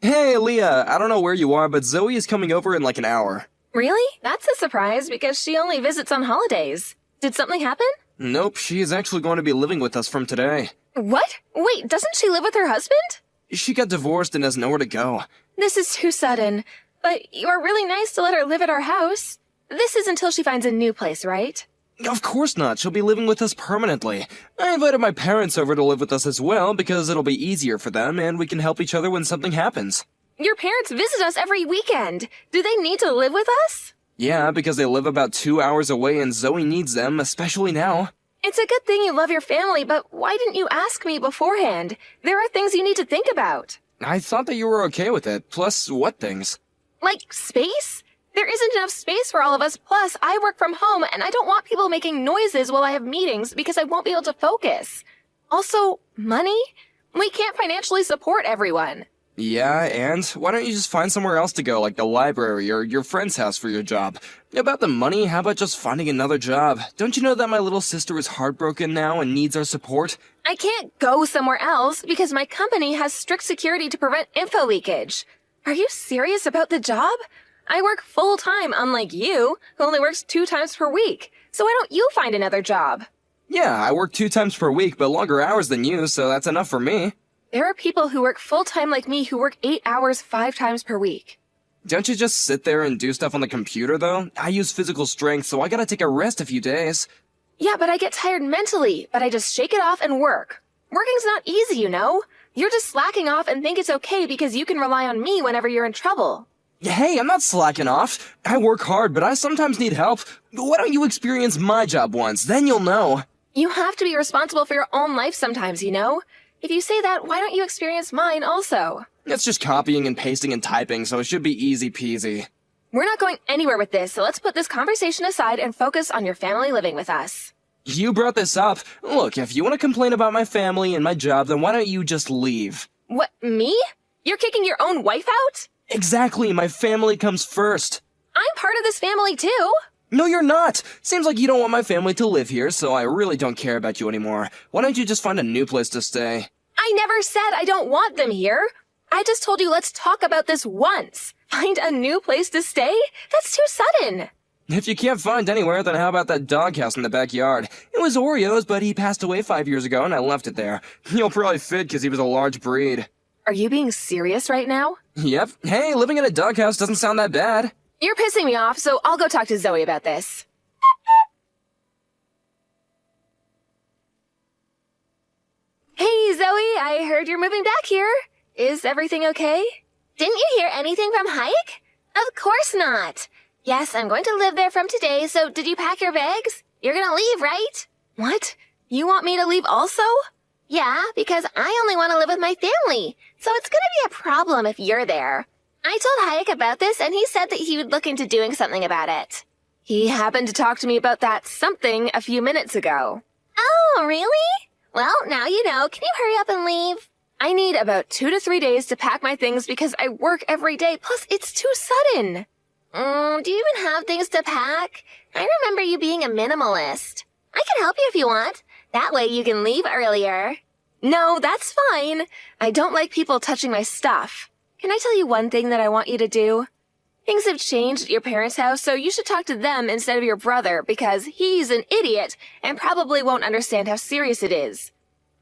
Hey, Leah, I don't know where you are, but Zoe is coming over in like an hour. Really? That's a surprise because she only visits on holidays. Did something happen? Nope, she is actually going to be living with us from today. What? Wait, doesn't she live with her husband? She got divorced and has nowhere to go. This is too sudden. But you are really nice to let her live at our house. This is until she finds a new place, right? Of course not, she'll be living with us permanently. I invited my parents over to live with us as well because it'll be easier for them and we can help each other when something happens. Your parents visit us every weekend. Do they need to live with us? Yeah, because they live about 2 hours away and Zoe needs them, especially now. It's a good thing you love your family, but why didn't you ask me beforehand? There are things you need to think about. I thought that you were okay with it, plus what things? Like space? There isn't enough space for all of us, plus I work from home and I don't want people making noises while I have meetings because I won't be able to focus. Also, money? We can't financially support everyone. Yeah, and why don't you just find somewhere else to go, like the library or your friend's house for your job? About the money, how about just finding another job? Don't you know that my little sister is heartbroken now and needs our support? I can't go somewhere else because my company has strict security to prevent info leakage. Are you serious about the job? I work full-time, unlike you, who only works 2 times per week. So why don't you find another job? Yeah, I work 2 times per week, but longer hours than you, so that's enough for me. There are people who work full-time like me who work 8 hours 5 times per week. Don't you just sit there and do stuff on the computer, though? I use physical strength, so I gotta take a rest a few days. Yeah, but I get tired mentally, but I just shake it off and work. Working's not easy, you know? You're just slacking off and think it's okay because you can rely on me whenever you're in trouble. Hey, I'm not slacking off. I work hard, but I sometimes need help. Why don't you experience my job once, then you'll know. You have to be responsible for your own life sometimes, you know? If you say that, why don't you experience mine also? It's just copying and pasting and typing, so it should be easy peasy. We're not going anywhere with this, so let's put this conversation aside and focus on your family living with us. You brought this up. Look, if you want to complain about my family and my job, then why don't you just leave? What, me? You're kicking your own wife out? Exactly, my family comes first. I'm part of this family too. No, you're not. Seems like you don't want my family to live here, so I really don't care about you anymore. Why don't you just find a new place to stay? I never said I don't want them here. I just told you let's talk about this once. Find a new place to stay? That's too sudden. If you can't find anywhere, then how about that doghouse in the backyard? It was Oreo's, but he passed away 5 years ago and I left it there. You'll probably fit because he was a large breed. Are you being serious right now? Yep. Hey, living in a doghouse doesn't sound that bad. You're pissing me off, so I'll go talk to Zoe about this. Hey, Zoe, I heard you're moving back here. Is everything okay? Didn't you hear anything from Hike? Of course not. Yes, I'm going to live there from today, so did you pack your bags? You're gonna leave, right? What? You want me to leave also? Yeah, because I only want to live with my family, so it's gonna be a problem if you're there. I told Hayek about this, and he said that he would look into doing something about it. He happened to talk to me about that something a few minutes ago. Oh, really? Well, now you know. Can you hurry up and leave? I need about 2 to 3 days to pack my things because I work every day, plus it's too sudden. Do you even have things to pack? I remember you being a minimalist. I can help you if you want. That way you can leave earlier. No, that's fine. I don't like people touching my stuff. Can I tell you one thing that I want you to do? Things have changed at your parents' house, so you should talk to them instead of your brother because he's an idiot and probably won't understand how serious it is.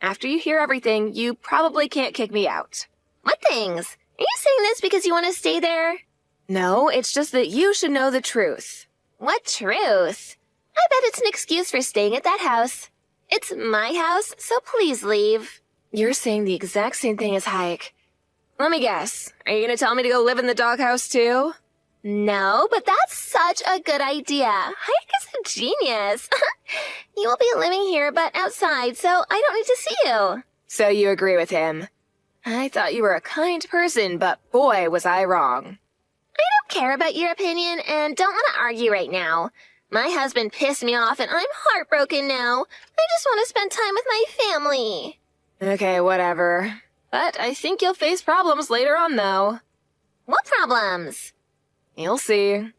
After you hear everything, you probably can't kick me out. What things? Are you saying this because you want to stay there? No, it's just that you should know the truth. What truth? I bet it's an excuse for staying at that house. It's my house, so please leave. You're saying the exact same thing as Hayek. Let me guess. Are you going to tell me to go live in the doghouse too? No, but that's such a good idea. Hayek is a genius. You will be living here, but outside, so I don't need to see you. So you agree with him. I thought you were a kind person, but boy, was I wrong. I don't care about your opinion and don't want to argue right now. My husband pissed me off and I'm heartbroken now. I just want to spend time with my family. Okay, whatever. But I think you'll face problems later on, though. What problems? You'll see.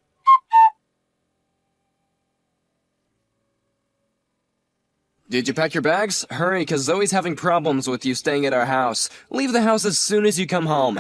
Did you pack your bags? Hurry, because Zoe's having problems with you staying at our house. Leave the house as soon as you come home.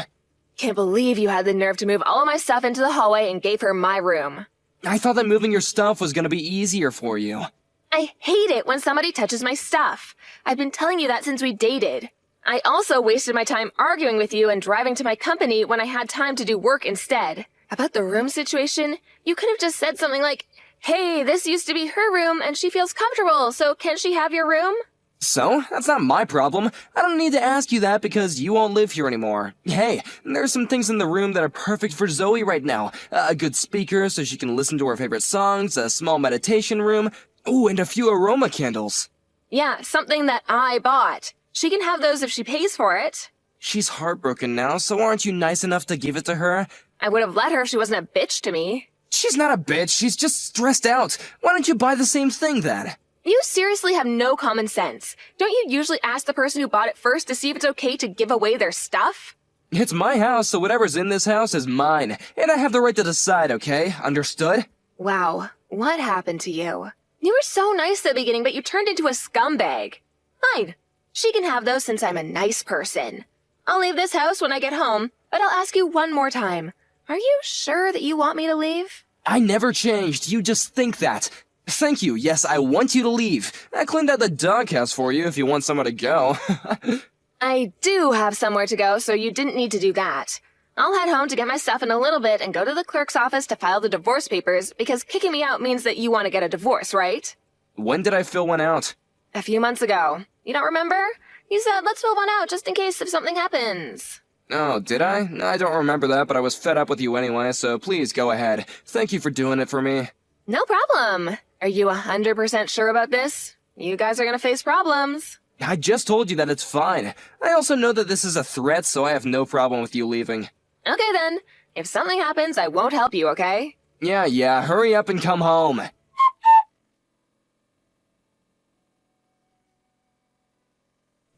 Can't believe you had the nerve to move all of my stuff into the hallway and gave her my room. I thought that moving your stuff was gonna be easier for you. I hate it when somebody touches my stuff. I've been telling you that since we dated. I also wasted my time arguing with you and driving to my company when I had time to do work instead. About the room situation, you could have just said something like, "Hey, this used to be her room and she feels comfortable, so can she have your room?" So, that's not my problem. I don't need to ask you that because you won't live here anymore. Hey, there's some things in the room that are perfect for Zoe right now. A good speaker so she can listen to her favorite songs, a small meditation room, ooh, and a few aroma candles. Yeah, something that I bought. She can have those if she pays for it. She's heartbroken now, so aren't you nice enough to give it to her? I would have let her if she wasn't a bitch to me. She's not a bitch, she's just stressed out. Why don't you buy the same thing then? You seriously have no common sense. Don't you usually ask the person who bought it first to see if it's okay to give away their stuff? It's my house, so whatever's in this house is mine. And I have the right to decide, okay? Understood? Wow, what happened to you? You were so nice at the beginning, but you turned into a scumbag. Fine. She can have those since I'm a nice person. I'll leave this house when I get home, but I'll ask you one more time. Are you sure that you want me to leave? I never changed, you just think that. Thank you, yes, I want you to leave. I cleaned out the doghouse for you if you want somewhere to go. I do have somewhere to go, so you didn't need to do that. I'll head home to get my stuff in a little bit and go to the clerk's office to file the divorce papers, because kicking me out means that you want to get a divorce, right? When did I fill one out? A few months ago. You don't remember? You said, let's fill one out just in case if something happens. Oh, did I? I don't remember that, but I was fed up with you anyway, so please go ahead. Thank you for doing it for me. No problem. Are you 100% sure about this? You guys are gonna face problems. I just told you that it's fine. I also know that this is a threat, so I have no problem with you leaving. Okay then. If something happens, I won't help you, okay? Yeah, hurry up and come home.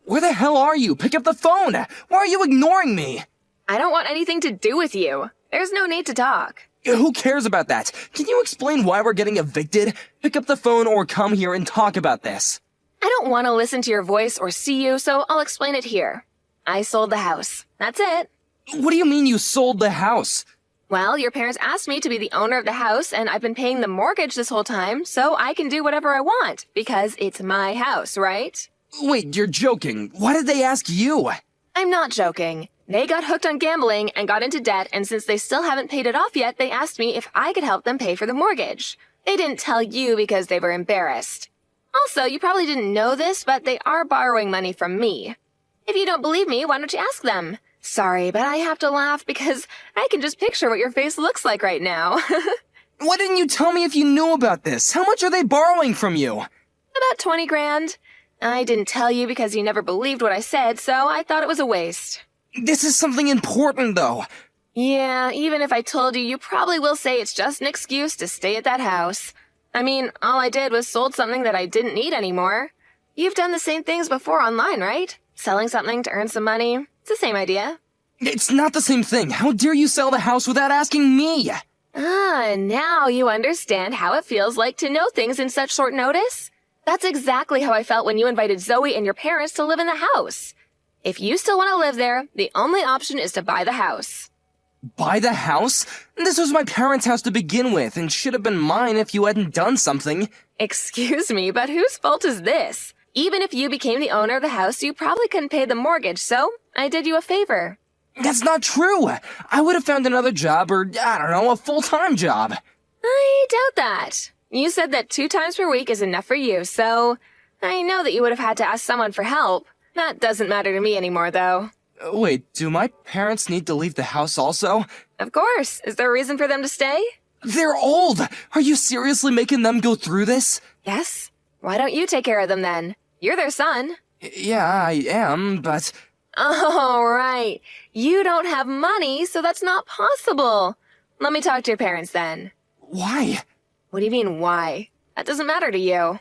Where the hell are you? Pick up the phone! Why are you ignoring me? I don't want anything to do with you. There's no need to talk. Who cares about that? Can you explain why we're getting evicted? Pick up the phone or come here and talk about this. I don't want to listen to your voice or see you, so I'll explain it here. I sold the house. That's it. What do you mean you sold the house? Well, your parents asked me to be the owner of the house, and I've been paying the mortgage this whole time, so I can do whatever I want, because it's my house, right? Wait, you're joking. Why did they ask you? I'm not joking. They got hooked on gambling and got into debt, and since they still haven't paid it off yet, they asked me if I could help them pay for the mortgage. They didn't tell you because they were embarrassed. Also, you probably didn't know this, but they are borrowing money from me. If you don't believe me, why don't you ask them? Sorry, but I have to laugh because I can just picture what your face looks like right now. Why didn't you tell me if you knew about this? How much are they borrowing from you? About 20 grand. I didn't tell you because you never believed what I said, so I thought it was a waste. This is something important, though. Yeah, even if I told you, you probably will say it's just an excuse to stay at that house. I mean, all I did was sold something that I didn't need anymore. You've done the same things before online, right? Selling something to earn some money. It's the same idea. It's not the same thing. How dare you sell the house without asking me? Ah, now you understand how it feels like to know things in such short notice? That's exactly how I felt when you invited Zoe and your parents to live in the house. If you still want to live there, the only option is to buy the house. Buy the house? This was my parents' house to begin with, and should have been mine if you hadn't done something. Excuse me, but whose fault is this? Even if you became the owner of the house, you probably couldn't pay the mortgage, so I did you a favor. That's not true. I would have found another job or, I don't know, a full-time job. I doubt that. You said that 2 times per week is enough for you, so I know that you would have had to ask someone for help. That doesn't matter to me anymore, though. Wait, do my parents need to leave the house also? Of course. Is there a reason for them to stay? They're old! Are you seriously making them go through this? Yes. Why don't you take care of them then? You're their son. Yeah, I am, but... Oh, right. You don't have money, so that's not possible. Let me talk to your parents then. Why? What do you mean, why? That doesn't matter to you.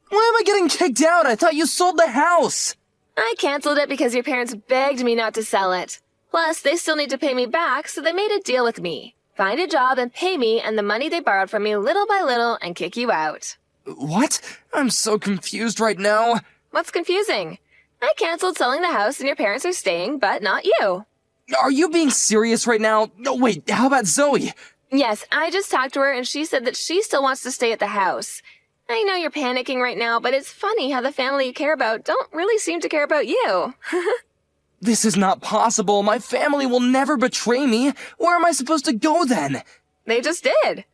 Why am I getting kicked out? I thought you sold the house! I canceled it because your parents begged me not to sell it. Plus, they still need to pay me back, so they made a deal with me. Find a job and pay me and the money they borrowed from me little by little and kick you out. What? I'm so confused right now. What's confusing? I canceled selling the house and your parents are staying, but not you. Are you being serious right now? No, wait, how about Zoe? Yes, I just talked to her and she said that she still wants to stay at the house. I know you're panicking right now, but it's funny how the family you care about don't really seem to care about you. This is not possible. My family will never betray me. Where am I supposed to go then? They just did.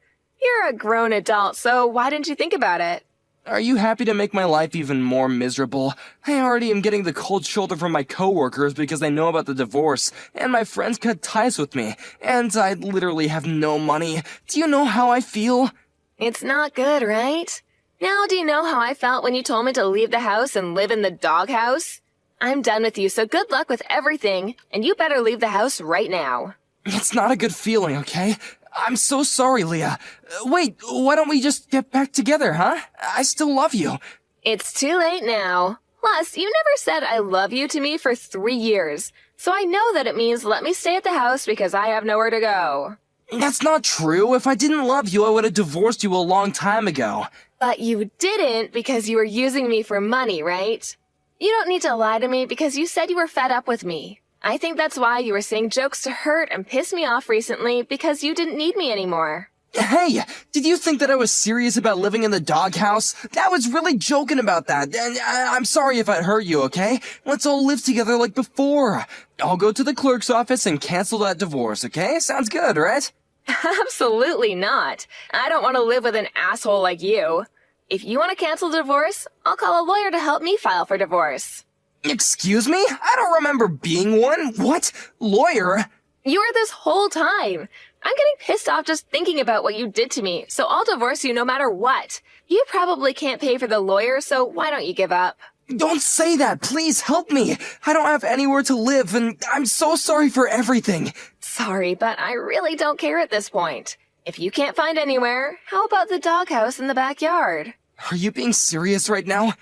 You're a grown adult, so why didn't you think about it? Are you happy to make my life even more miserable? I already am getting the cold shoulder from my coworkers because they know about the divorce, and my friends cut ties with me, and I literally have no money. Do you know how I feel? It's not good, right? Now do you know how I felt when you told me to leave the house and live in the doghouse? I'm done with you, so good luck with everything, and you better leave the house right now. It's not a good feeling, okay? I'm so sorry, Leah. Wait, why don't we just get back together, huh? I still love you. It's too late now. Plus, you never said I love you to me for 3 years, so I know that it means let me stay at the house because I have nowhere to go. That's not true. If I didn't love you, I would have divorced you a long time ago. But you didn't because you were using me for money, right? You don't need to lie to me because you said you were fed up with me. I think that's why you were saying jokes to hurt and piss me off recently because you didn't need me anymore. Hey, did you think that I was serious about living in the doghouse? I was really joking about that, and I'm sorry if I hurt you, okay? Let's all live together like before. I'll go to the clerk's office and cancel that divorce, okay? Sounds good, right? Absolutely not. I don't want to live with an asshole like you. If you want to cancel the divorce, I'll call a lawyer to help me file for divorce. Excuse me? I don't remember being one. What? Lawyer? You were this whole time. I'm getting pissed off just thinking about what you did to me, so I'll divorce you no matter what. You probably can't pay for the lawyer, so why don't you give up? Don't say that. Please help me. I don't have anywhere to live, and I'm so sorry for everything. Sorry, but I really don't care at this point. If you can't find anywhere, how about the doghouse in the backyard? Are you being serious right now?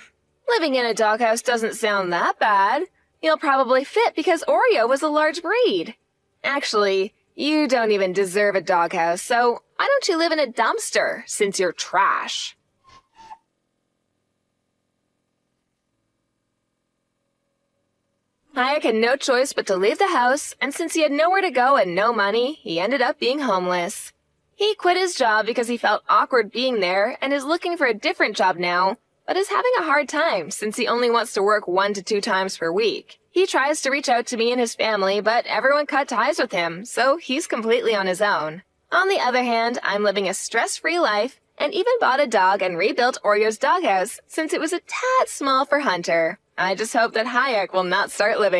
Living in a doghouse doesn't sound that bad. You'll probably fit because Oreo was a large breed. Actually, you don't even deserve a doghouse, so why don't you live in a dumpster since you're trash? Hayek had no choice but to leave the house, and since he had nowhere to go and no money, he ended up being homeless. He quit his job because he felt awkward being there and is looking for a different job now, but is having a hard time since he only wants to work 1 to 2 times per week. He tries to reach out to me and his family, but everyone cut ties with him, so he's completely on his own. On the other hand, I'm living a stress-free life and even bought a dog and rebuilt Oreo's doghouse since it was a tad small for Hunter. I just hope that Hayek will not start living